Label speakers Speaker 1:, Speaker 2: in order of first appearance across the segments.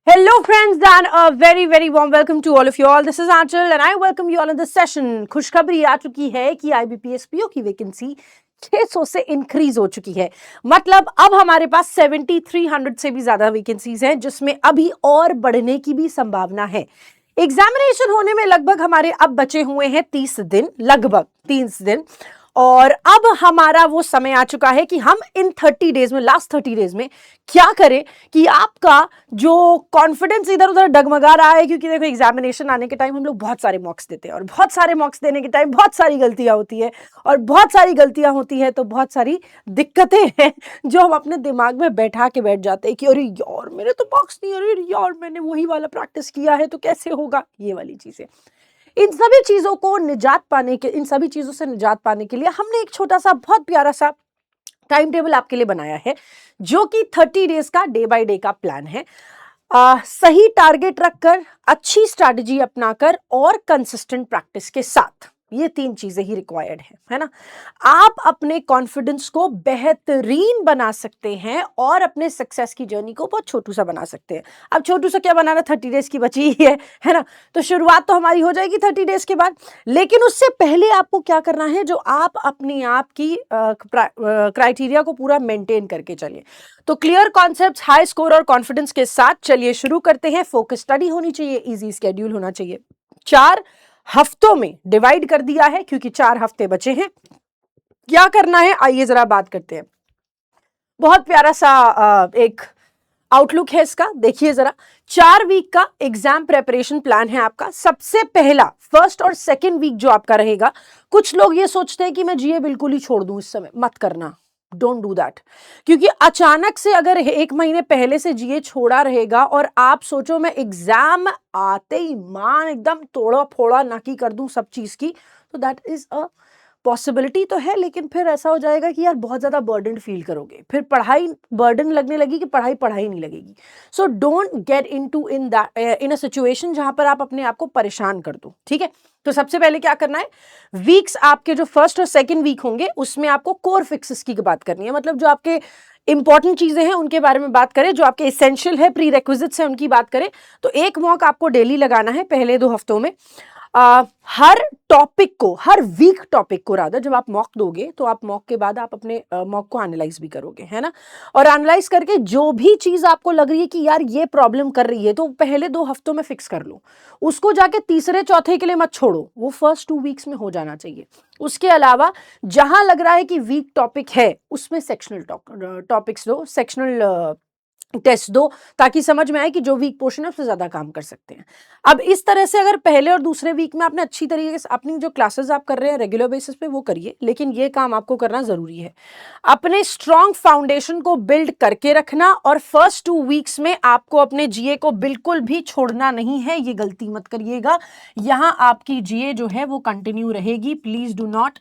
Speaker 1: Hello, friends, and a very warm welcome to all of you all. This is Aanchal, and I welcome you all in this session. खुशखबरी आ चुकी है कि IBPS PO की vacancy 600 से increase हो चुकी है। मतलब अब हमारे पास 7300 से भी ज्यादा वैकेंसीज हैं, जिसमें अभी और बढ़ने की भी संभावना है। एग्जामिनेशन होने में लगभग हमारे अब बचे हुए हैं 30 दिन, लगभग 30 दिन। और अब हमारा वो समय आ चुका है कि हम इन 30 डेज में, लास्ट 30 डेज में क्या करें कि आपका जो कॉन्फिडेंस इधर उधर डगमगा रहा है, क्योंकि देखो एग्जामिनेशन आने के टाइम हम लोग बहुत सारे मॉक्स देते हैं और बहुत सारे मॉक्स देने के टाइम बहुत सारी गलतियां होती है, और बहुत सारी गलतियां होती है तो बहुत सारी दिक्कतें हैं जो हम अपने दिमाग में बैठा के बैठ जाते हैं कि अरे यार मेरे तो मॉक्स नहीं, अरे यार मैंने वही वाला प्रैक्टिस किया है तो कैसे होगा, ये वाली चीजें। इन सभी चीजों को निजात पाने के इन सभी चीजों से निजात पाने के लिए हमने एक छोटा सा बहुत प्यारा सा टाइम टेबल आपके लिए बनाया है, जो कि 30 डेज का डे बाय डे का प्लान है। सही टारगेट रखकर, अच्छी स्ट्रैटेजी अपनाकर और कंसिस्टेंट प्रैक्टिस के साथ, ये 3 चीजें ही रिक्वायर्ड है ना। आप अपने कॉन्फिडेंस को बेहतरीन बना सकते हैं और अपने सक्सेस की जर्नी को बहुत छोटू सा बना सकते हैं। अब छोटू सा क्या बनाना, 30 डेज की बची ही है ना। तो शुरुआत तो हमारी हो जाएगी 30 डेज के बाद, लेकिन उससे पहले आपको क्या करना है, जो आप अपने आप की क्राइटेरिया को पूरा मेंटेन करके चलिए। तो क्लियर कॉन्सेप्ट्स, हाई स्कोर और कॉन्फिडेंस के साथ चलिए शुरू करते हैं। फोकस स्टडी होनी चाहिए, इजी स्केड्यूल होना चाहिए। 4 हफ्तों में डिवाइड कर दिया है क्योंकि 4 हफ्ते बचे हैं। क्या करना है आइए जरा बात करते हैं। बहुत प्यारा सा एक आउटलुक है इसका, देखिए जरा। 4 वीक का एग्जाम प्रेपरेशन प्लान है आपका। सबसे पहला फर्स्ट और सेकंड वीक जो आपका रहेगा, कुछ लोग ये सोचते हैं कि मैं जीए बिल्कुल ही छोड़ दूं इस समय, मत करना, डोंट डू दैट। क्योंकि अचानक से अगर 1 महीने पहले से जीए छोड़ा रहेगा और आप सोचो मैं एग्जाम आते ही मान एकदम तोड़ा फोड़ा नाकी कर दूं सब चीज की, तो दैट इज अ पॉसिबिलिटी तो है, लेकिन फिर ऐसा हो जाएगा कि यार बहुत ज्यादा बर्डन फील करोगे, फिर पढ़ाई बर्डन लगने लगी कि पढ़ाई पढ़ाई नहीं लगेगी। So don't get into in a situation जहां पर आप अपने आप को परेशान कर दो, ठीक है। तो सबसे पहले क्या करना है, वीक्स आपके जो फर्स्ट और सेकंड वीक होंगे उसमें आपको कोर फिक्सेस की बात करनी है। मतलब जो आपके इंपॉर्टेंट चीजें हैं उनके बारे में बात करें, जो आपके एसेंशियल है, प्री रेक्विजिट्स है, उनकी बात करें। तो एक मॉक आपको डेली लगाना है पहले 2 हफ्तों में। हर टॉपिक को, हर वीक टॉपिक को रादर, जब आप मॉक दोगे तो आप मॉक के बाद आप अपने मॉक को एनालाइज भी करोगे, है ना। और एनालाइज करके जो भी चीज आपको लग रही है कि यार ये प्रॉब्लम कर रही है, तो पहले 2 हफ्तों में फिक्स कर लो। उसको जाके तीसरे चौथे के लिए मत छोड़ो, वो फर्स्ट 2 वीक्स में हो जाना चाहिए। उसके अलावा जहां लग रहा है कि वीक टॉपिक है उसमें सेक्शनल टॉपिक्स दो, सेक्शनल टेस्ट दो, ताकि समझ में आए कि जो वीक पोर्शन है उससे ज्यादा काम कर सकते हैं। अब इस तरह से अगर पहले और दूसरे वीक में आपने अच्छी तरीके से अपनी जो क्लासेस आप कर रहे हैं रेगुलर बेसिस पे वो करिए, लेकिन ये काम आपको करना जरूरी है। अपने स्ट्रॉन्ग फाउंडेशन को बिल्ड करके रखना, और फर्स्ट 2 वीक्स में आपको अपने जीए को बिल्कुल भी छोड़ना नहीं है, ये गलती मत करिएगा। यहां आपकी जीए जो है वो कंटिन्यू रहेगी। प्लीज डू नॉट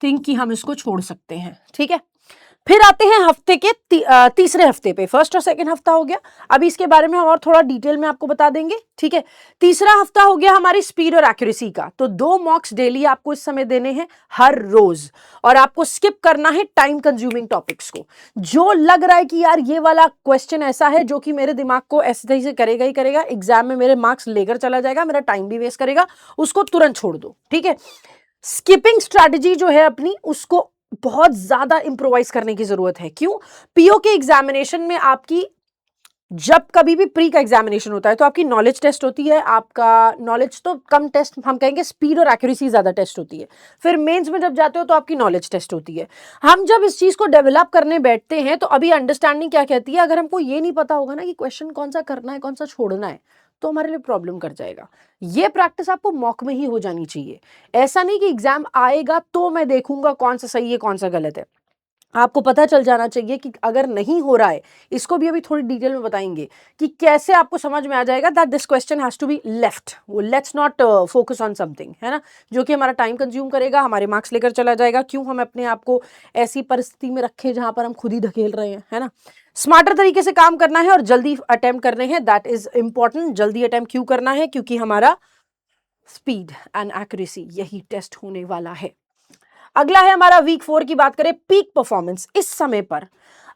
Speaker 1: थिंक कि हम इसको छोड़ सकते हैं, ठीक है। फिर आते हैं हफ्ते के तीसरे हफ्ते पे। फर्स्ट और सेकंड हफ्ता हो गया, अभी इसके बारे में हम और थोड़ा डिटेल में आपको बता देंगे, ठीक है। तीसरा हफ्ता हो गया हमारी स्पीड और एक्यूरेसी का। तो 2 मॉक्स डेली आपको इस समय देने हैं, हर रोज, और आपको स्किप करना है टाइम कंज्यूमिंग टॉपिक्स को। जो लग रहा है कि यार ये वाला क्वेश्चन ऐसा है जो कि मेरे दिमाग को ऐसे तरीके से करेगा ही करेगा, एग्जाम में मेरे मार्क्स लेकर चला जाएगा, मेरा टाइम भी वेस्ट करेगा, उसको तुरंत छोड़ दो, ठीक है। स्किपिंग स्ट्रैटेजी जो है अपनी, उसको बहुत ज्यादा इंप्रोवाइज करने की जरूरत है। क्यों? पीओ के एग्जामिनेशन में आपकी, जब कभी भी प्री का एग्जामिनेशन होता है तो आपकी नॉलेज टेस्ट होती है। आपका नॉलेज तो कम टेस्ट, हम कहेंगे स्पीड और एक्यूरेसी ज्यादा टेस्ट होती है। फिर मेंस में जब जाते हो तो आपकी नॉलेज टेस्ट होती है। हम जब इस चीज को डेवलप करने बैठते हैं तो अभी अंडरस्टैंडिंग क्या कहती है, अगर हमको ये नहीं पता होगा ना कि क्वेश्चन कौन सा करना है कौन सा छोड़ना है, तो हमारे लिए प्रॉब्लम कर जाएगा। ये प्रैक्टिस आपको मॉक में ही हो जानी चाहिए। ऐसा नहीं कि एग्जाम आएगा तो मैं देखूंगा कौन सा सही है कौन सा गलत है। आपको पता चल जाना चाहिए कि अगर नहीं हो रहा है, इसको भी अभी थोड़ी डिटेल में बताएंगे कि कैसे आपको समझ में आ जाएगा that this question has to be left. वो let's not focus on something, है ना, जो कि हमारा टाइम कंज्यूम करेगा, हमारे मार्क्स लेकर चला जाएगा। क्यों हम अपने आप को ऐसी परिस्थिति में रखें जहां पर हम खुद ही धकेल रहे हैं, है ना। स्मार्टर तरीके से काम करना है और जल्दी अटेम्प्ट करने हैं, दैट इज इंपॉर्टेंट। जल्दी अटेम्प्ट क्यों करना है? क्योंकि हमारा स्पीड एंड एक्यूरेसी यही टेस्ट होने वाला है। अगला है हमारा वीक 4 की बात करें, पीक परफॉर्मेंस। इस समय पर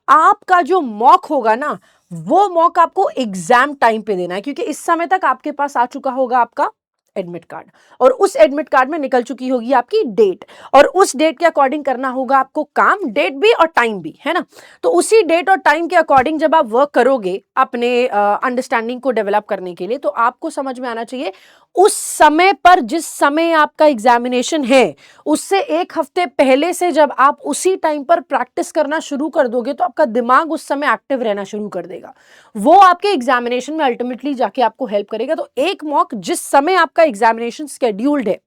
Speaker 1: आपका जो मॉक होगा ना, वो मॉक आपको एग्जाम टाइम पे देना है, क्योंकि इस समय तक आपके पास आ चुका होगा आपका एडमिट कार्ड, और उस एडमिट कार्ड में निकल चुकी होगी आपकी डेट, और उस डेट के अकॉर्डिंग करना होगा आपको काम, डेट भी और टाइम भी, है ना। तो उसी डेट और टाइम के अकॉर्डिंग जब आप वर्क करोगे अपने अंडरस्टैंडिंग को डेवलप करने के लिए, तो आपको समझ में आना चाहिए उस समय पर, जिस समय आपका एग्जामिनेशन है उससे एक हफ्ते पहले से जब आप उसी टाइम पर प्रैक्टिस करना शुरू कर दोगे, तो आपका दिमाग उस समय एक्टिव रहना शुरू कर देगा। वो आपके एग्जामिनेशन में अल्टीमेटली जाके आपको हेल्प करेगा। तो एक मॉक जिस समय आपका एग्जामिनेशन शेड्यूल्ड है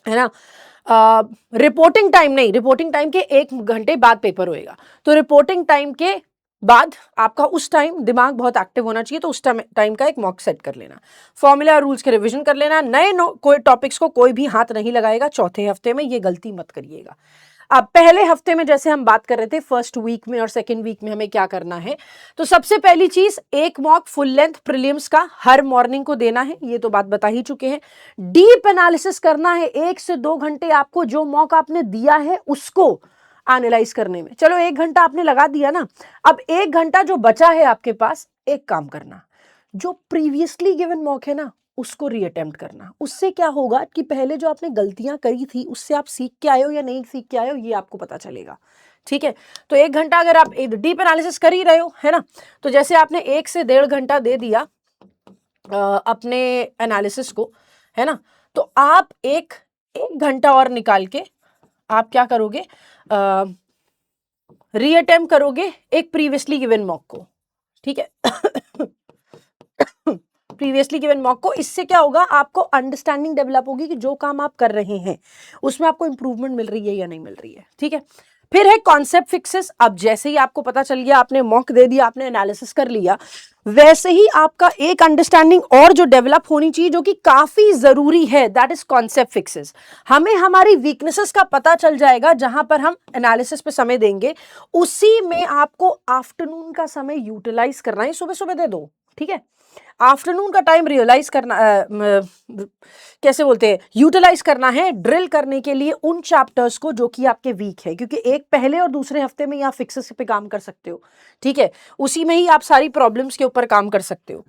Speaker 1: ना, रिपोर्टिंग टाइम नहीं, रिपोर्टिंग टाइम के 1 घंटे बाद पेपर होएगा, तो रिपोर्टिंग टाइम के बाद आपका उस टाइम दिमाग बहुत एक्टिव होना चाहिए, तो उस टाइम का एक मॉक सेट कर लेना, फॉर्मूला रूल्स के रिवीजन कर लेना। नए कोई टॉपिक्स को कोई भी हाथ नहीं लगाएगा चौथे हफ्ते में, ये गलती मत करिएगा। अब पहले हफ्ते में जैसे हम बात कर रहे थे, फर्स्ट वीक में और सेकंड वीक में हमें क्या करना है, तो सबसे पहली चीज एक मॉक फुल लेंथ प्रीलिम्स का हर मॉर्निंग को देना है, ये तो बात बता ही चुके हैं। डीप एनालिसिस करना है, 1 से 2 घंटे आपको जो मॉक आपने दिया है उसको एनालाइज करने में। चलो 1 घंटा आपने लगा दिया ना, अब 1 घंटा जो बचा है आपके पास, एक काम करना, जो प्रीवियसली गिवन मॉक है ना उसको रीअटेम्प्ट करना। उससे क्या होगा कि पहले जो आपने गलतियां करी थी उससे आप सीख के आए हो या नहीं सीख के आए हो, ये आपको पता चलेगा। ठीक है, तो 1 घंटा अगर आप डीप एनालिसिस कर ही रहे हो, है ना, तो जैसे आपने 1 से 1.5 घंटा दे दिया अपने एनालिसिस को, है ना, तो आप एक घंटा और निकाल के आप क्या करोगे, रीअटेम्प्ट करोगे एक प्रीवियसली गिवन मॉक को। ठीक है, प्रीवियसली गिवन मॉक को। इससे क्या होगा, आपको अंडरस्टैंडिंग डेवलप होगी कि जो काम आप कर रहे हैं उसमें आपको इंप्रूवमेंट मिल रही है या नहीं मिल रही है। ठीक है, फिर है कॉन्सेप्ट फिक्सेस। अब जैसे ही आपको पता चल गया, आपने मॉक दे दिया, आपने एनालिसिस कर लिया, वैसे ही आपका एक अंडरस्टैंडिंग और जो डेवलप होनी चाहिए, जो कि काफी जरूरी है, दैट इज कॉन्सेप्ट फिक्सेस। हमें हमारी वीकनेसेस का पता चल जाएगा जहां पर हम एनालिसिस पे समय देंगे, उसी में आपको आफ्टरनून का समय यूटिलाइज करना है। सुबह सुबह दे दो, ठीक है, आफ्टरनून का टाइम रियलाइज करना, कैसे बोलते हैं, यूटिलाइज करना है ड्रिल करने के लिए उन चैप्टर्स को जो कि आपके वीक है, क्योंकि एक पहले और दूसरे हफ्ते में आप फिक्सेस पे काम कर सकते हो। ठीक है, उसी में ही आप सारी प्रॉब्लम्स के ऊपर काम कर सकते हो।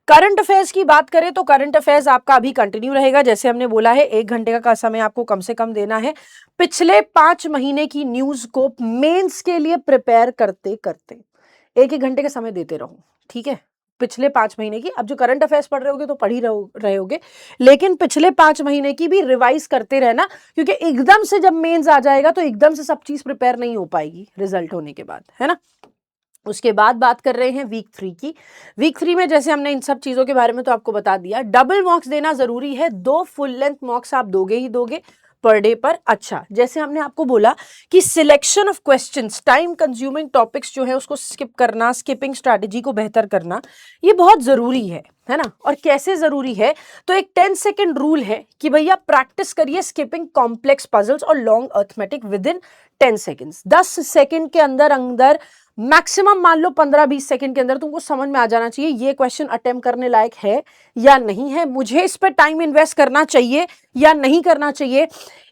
Speaker 1: करंट अफेयर्स की बात करें तो करंट अफेयर्स आपका अभी कंटिन्यू रहेगा, जैसे हमने बोला है 1 घंटे का समय आपको कम से कम देना है। पिछले 5 महीने की न्यूज को मेंस के लिए प्रिपेयर करते करते 1-1 घंटे का समय देते रहो। ठीक है, पिछले 5 महीने की, अब जो करंट अफेयर्स पढ़ रहे होगे तो पढ़ ही रहे होगे, लेकिन पिछले 5 महीने की भी रिवाइज करते रहना, क्योंकि एकदम से जब मेंस आ जाएगा तो एकदम से सब चीज प्रिपेयर नहीं हो पाएगी रिजल्ट होने के बाद, है ना। उसके बाद बात कर रहे हैं वीक 3 की। वीक 3 में जैसे हमने इन सब चीजों के बारे में तो आपको बता दिया, डबल मॉक्स देना जरूरी है, 2 फुल लेंथ मॉक्स आप दोगे ही दोगे पर डे पर। अच्छा, जैसे हमने आपको बोला कि selection of questions, time consuming topics जो है उसको स्किप करना, स्किपिंग स्ट्रैटेजी को बेहतर करना, ये बहुत जरूरी है ना। और कैसे जरूरी है, तो एक 10 सेकेंड रूल है कि भैया प्रैक्टिस करिए स्किपिंग कॉम्प्लेक्स पजल्स और long arithmetic with in 10 seconds. 10 second के अंदर अंदर, मैक्सिमम मान लो 15-20 सेकंड के अंदर तुमको समझ में आ जाना चाहिए ये क्वेश्चन अटेम्प्ट करने लायक है या नहीं है, मुझे इस पे टाइम इन्वेस्ट करना चाहिए या नहीं करना चाहिए।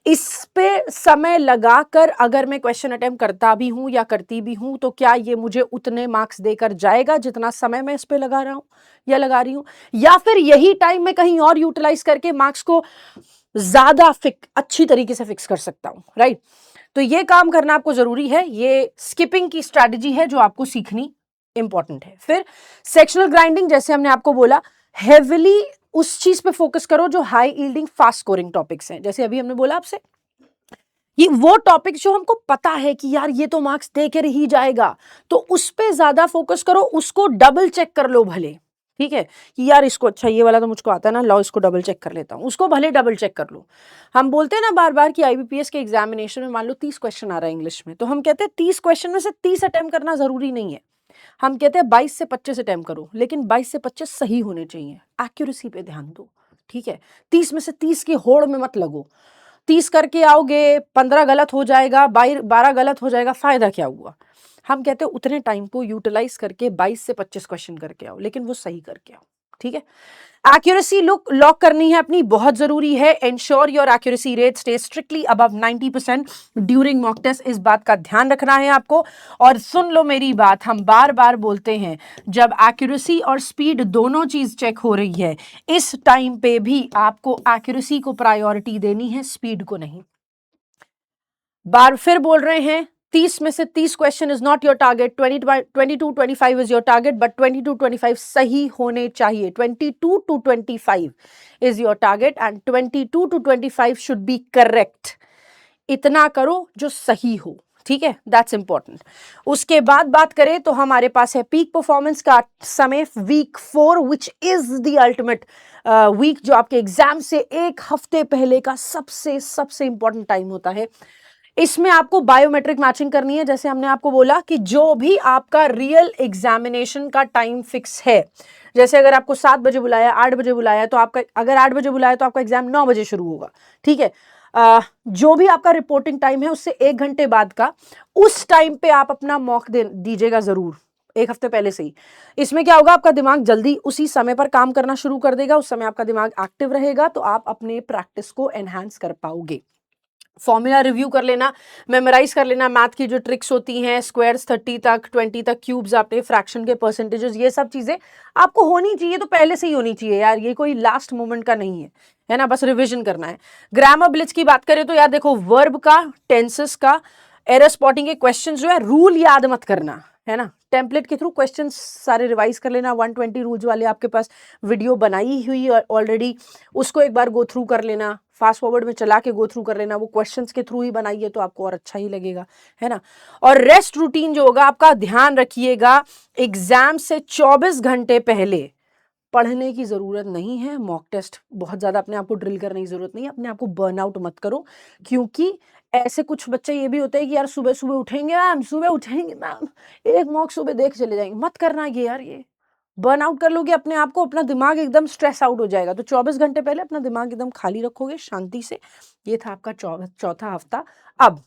Speaker 1: इस पे समय लगाकर अगर मैं क्वेश्चन अटेम्प्ट करता भी हूं या करती भी हूं, तो क्या ये मुझे उतने मार्क्स देकर जाएगा जितना समय मैं इस पे लगा रहा हूं या लगा रही हूं, या फिर यही टाइम मैं कहीं और यूटिलाइज करके मार्क्स को ज्यादा अच्छी तरीके से फिक्स कर सकता हूं, राइट। तो ये काम करना आपको जरूरी है, ये स्किपिंग की स्ट्रैटेजी है जो आपको सीखनी इंपॉर्टेंट है। फिर सेक्शनल ग्राइंडिंग, जैसे हमने आपको बोला, हेविली उस चीज पे फोकस करो जो high yielding fast scoring topics हैं। जैसे अभी हमने बोला आपसे, ये वो टॉपिक जो हमको पता है कि यार ये तो मार्क्स देकर ही जाएगा, तो उस पे ज्यादा फोकस करो, उसको डबल चेक कर लो भले। ठीक है, कि यार इसको, अच्छा ये वाला तो मुझको आता है ना, लो इसको डबल चेक कर लेता हूं, उसको भले डबल चेक कर लो। हम बोलते हैं ना बार बार कि आईबीपीएस के एग्जामिनेशन में मान लो 30 क्वेश्चन आ रहा है इंग्लिश में, तो हम कहते हैं 30 क्वेश्चन में से 30 अटेम्प्ट करना जरूरी नहीं है, हम कहते हैं 22 से 25 अटेम्प्ट करो, लेकिन 22 से 25 सही होने चाहिए, एक्यूरेसी पे ध्यान दो। ठीक है, 30 में से 30 की होड़ में मत लगो, 30 करके आओगे, 15 गलत हो जाएगा, 12 गलत हो जाएगा, फायदा क्या हुआ। हम कहते हैं उतने टाइम को यूटिलाइज करके 22 से 25 क्वेश्चन करके आओ, लेकिन वो सही करके आओ। ठीक है। एक्यूरेसी लॉक करनी है अपनी, बहुत जरूरी है। Ensure your accuracy rate stay strictly above 90% during mock test, इस बात का ध्यान रखना है आपको। और सुन लो मेरी बात, हम बार बार बोलते हैं जब एक्यूरेसी और स्पीड दोनों चीज चेक हो रही है, इस टाइम पे भी आपको एक्यूरेसी को प्रायोरिटी देनी है, स्पीड को नहीं। बार फिर बोल रहे हैं, 30 में से 30 question is not your target, 22-25 is your target, but 22-25 सही होने चाहिए। 22-25 is your target and 22-25 should be correct. इतना करो जो सही हो, ठीक है, दैट्स इंपॉर्टेंट। उसके बाद बात करें तो हमारे पास है पीक परफॉर्मेंस का समय, week 4 which is the ultimate week, जो आपके एग्जाम से एक हफ्ते पहले का सबसे सबसे इंपॉर्टेंट टाइम होता है। इसमें आपको बायोमेट्रिक मैचिंग करनी है। जैसे हमने आपको बोला कि जो भी आपका रियल एग्जामिनेशन का टाइम फिक्स है, जैसे अगर आपको 7 बजे बुलाया, 8 बजे बुलाया, तो आपका अगर 8 बजे बुलाया तो आपका एग्जाम 9 बजे शुरू होगा, ठीक है। जो भी आपका रिपोर्टिंग टाइम है उससे 1 घंटे बाद का, उस टाइम पे आप अपना मॉक दीजिएगा जरूर, एक हफ्ते पहले से ही। इसमें क्या होगा, आपका दिमाग जल्दी उसी समय पर काम करना शुरू कर देगा, उस समय आपका दिमाग एक्टिव रहेगा, तो आप अपने प्रैक्टिस को एनहांस कर पाओगे। फॉर्मूला रिव्यू कर लेना, मेमोराइज कर लेना, मैथ की जो ट्रिक्स होती हैं, स्क्वायर्स 30 तक, 20 तक, क्यूब्स आपने, फ्रैक्शन के परसेंटेजेस, ये सब चीजें आपको होनी चाहिए, तो पहले से ही होनी चाहिए यार, ये कोई लास्ट मोमेंट का नहीं है ना, बस रिवीजन करना है। ग्रामर ब्लिट्ज की बात करें तो यार देखो, वर्ब का, टेंसेस का, एरर स्पॉटिंग के क्वेश्चन जो है, रूल याद मत करना, है ना, टेम्पलेट के थ्रू क्वेश्चन सारे रिवाइज कर लेना। 120 रूल्स वाले आपके पास वीडियो बनाई हुई ऑलरेडी, उसको एक बार गो थ्रू कर लेना, फास्ट फॉरवर्ड में चला के गो थ्रू कर लेना, वो क्वेश्चंस के थ्रू ही बनाइए तो आपको और अच्छा ही लगेगा, है ना। और रेस्ट रूटीन जो होगा आपका, ध्यान रखिएगा, एग्जाम से 24 घंटे पहले पढ़ने की जरूरत नहीं है। मॉक टेस्ट बहुत ज्यादा अपने आप को ड्रिल करने की जरूरत नहीं है, अपने आप को बर्नआउट मत करो, क्योंकि ऐसे कुछ बच्चे ये भी होते हैं कि यार सुबह सुबह उठेंगे मैम, सुबह उठेंगे मैम, एक मॉक सुबह देख चले जाएंगे। मत करना ये यार, ये बर्न आउट कर लोगे अपने आप को, अपना दिमाग एकदम स्ट्रेस आउट हो जाएगा। तो 24 घंटे पहले अपना दिमाग एकदम खाली रखोगे शांति से। ये था आपका चौथा हफ्ता। अब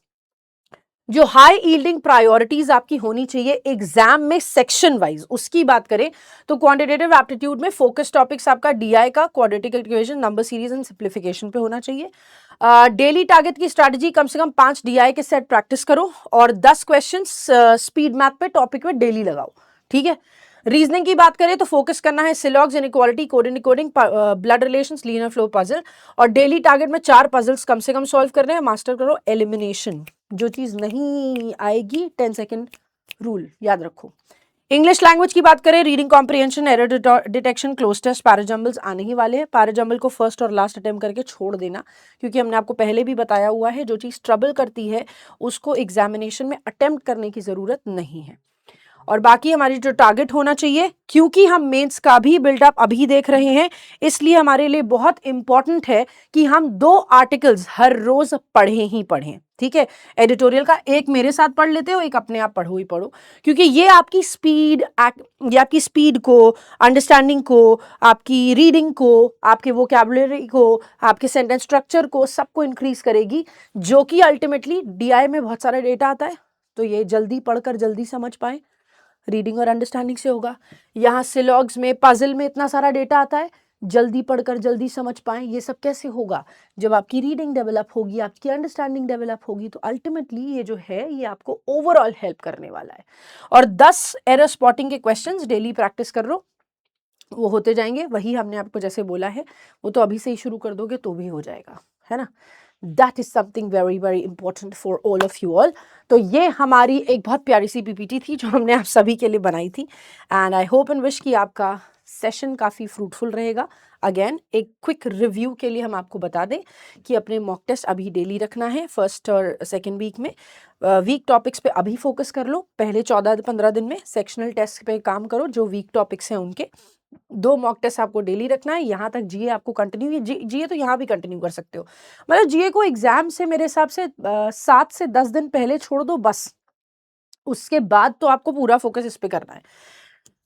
Speaker 1: जो हाई यील्डिंग प्रायोरिटीज आपकी होनी चाहिए एग्जाम में सेक्शन वाइज, उसकी बात करें तो क्वांटिटेटिव एप्टीट्यूड में फोकस टॉपिक्स आपका डीआई का, quadratic equation, number series and simplification पे होना चाहिए। डेली टारगेट की स्ट्रैटेजी, कम से कम 5 डीआई के सेट प्रैक्टिस करो और 10 क्वेश्चन स्पीड मैथ पे टॉपिक पे डेली लगाओ, ठीक है। रीजनिंग की बात करें तो फोकस करना है syllogisms, inequality, code encoding, blood relations, linear flow puzzle, और डेली टारगेट में 4 पजल्स कम से कम सॉल्व करने हैं। मास्टर करो एलिमिनेशन, जो चीज नहीं आएगी 10 सेकेंड रूल याद रखो। इंग्लिश लैंग्वेज की बात करें, reading comprehension, error detection, cloze test, parajumbles आने ही वाले हैं। पैराजम्बल को फर्स्ट और लास्ट अटेम्प्ट करके छोड़ देना, क्योंकि हमने आपको पहले भी बताया हुआ है, जो चीज ट्रबल करती है उसको एग्जामिनेशन में अटेम्प्ट करने की जरूरत नहीं है। और बाकी हमारी जो टारगेट होना चाहिए, क्योंकि हम मेंस का भी बिल्डअप अभी देख रहे हैं, इसलिए हमारे लिए बहुत इंपॉर्टेंट है कि हम 2 आर्टिकल्स हर रोज पढ़ें ही पढ़ें, ठीक है। एडिटोरियल का एक मेरे साथ पढ़ लेते हो, एक अपने आप पढ़ो ही पढ़ो, क्योंकि ये आपकी स्पीड को, अंडरस्टैंडिंग को, आपकी रीडिंग को, आपके वोकैबुलरी को, आपके सेंटेंस स्ट्रक्चर को, सबको इंक्रीज करेगी, जो कि अल्टीमेटली डीआई में बहुत सारा डेटा आता है, तो ये जल्दी पढ़कर जल्दी समझ पाए, रीडिंग और अंडरस्टैंडिंग से होगा। यहाँ सिलॉग्स में, पजल में इतना सारा डेटा आता है, जल्दी पढ़कर जल्दी समझ पाएं, ये सब कैसे होगा, जब आपकी रीडिंग डेवलप होगी, आपकी अंडरस्टैंडिंग डेवलप होगी, तो अल्टीमेटली ये जो है ये आपको ओवरऑल हेल्प करने वाला है। और 10 एरर स्पॉटिंग के क्वेश्चंस डेली प्रैक्टिस कर लो, वो होते जाएंगे। वही हमने आपको जैसे बोला है, वो तो अभी से ही शुरू कर दोगे तो भी हो जाएगा, है ना। That is something very very important for all of you all. तो ये हमारी एक बहुत प्यारी सी पीपीटी थी जो हमने आप सभी के लिए बनाई थी, and I hope and wish कि आपका सेशन काफ़ी फ्रूटफुल रहेगा। अगेन एक क्विक रिव्यू के लिए हम आपको बता दें कि अपने मॉक टेस्ट अभी डेली रखना है, फर्स्ट और सेकेंड वीक में। वीक टॉपिक्स पे अभी फोकस कर लो, पहले 14-15 दिन में सेक्शनल टेस्ट पे काम करो, जो वीक टॉपिक्स हैं उनके। 2 मॉक टेस्ट आपको डेली रखना है। यहाँ तक जीए आपको कंटिन्यू, जीए तो यहाँ भी कंटिन्यू कर सकते हो, मतलब जीए को एग्जाम से मेरे हिसाब से 7 से 10 दिन पहले छोड़ दो बस, उसके बाद तो आपको पूरा फोकस इस पे करना है।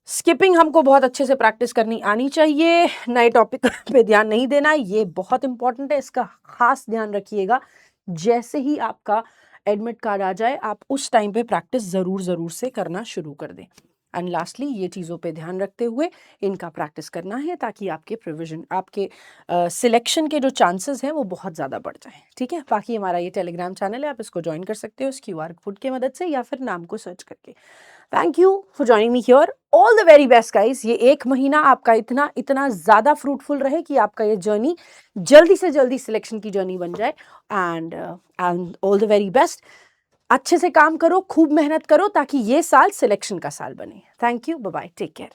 Speaker 1: स्किपिंग हमको बहुत अच्छे से प्रैक्टिस करनी आनी चाहिए, नए टॉपिक पे ध्यान नहीं देना, ये बहुत इंपॉर्टेंट है, इसका खास ध्यान रखिएगा। जैसे ही आपका एडमिट कार्ड आ जाए, आप उस टाइम पे प्रैक्टिस जरूर से करना शुरू कर दें। एंड लास्टली ये चीज़ों पे ध्यान रखते हुए इनका प्रैक्टिस करना है ताकि आपके प्रोविजन आपके सिलेक्शन के जो चांसेस हैं वो बहुत ज़्यादा बढ़ जाएं। ठीक है, बाकी हमारा ये टेलीग्राम चैनल है, आप इसको ज्वाइन कर सकते हो इस QR कोड की मदद से या फिर नाम को सर्च करके। Thank you for joining me here, all the very best guys. ये एक महीना आपका इतना इतना ज़्यादा फ्रूटफुल रहे कि आपका ये जर्नी जल्दी से जल्दी सिलेक्शन की जर्नी बन जाए। And all the very best. अच्छे से काम करो, खूब मेहनत करो ताकि ये साल सिलेक्शन का साल बने। Thank you, bye bye, take care.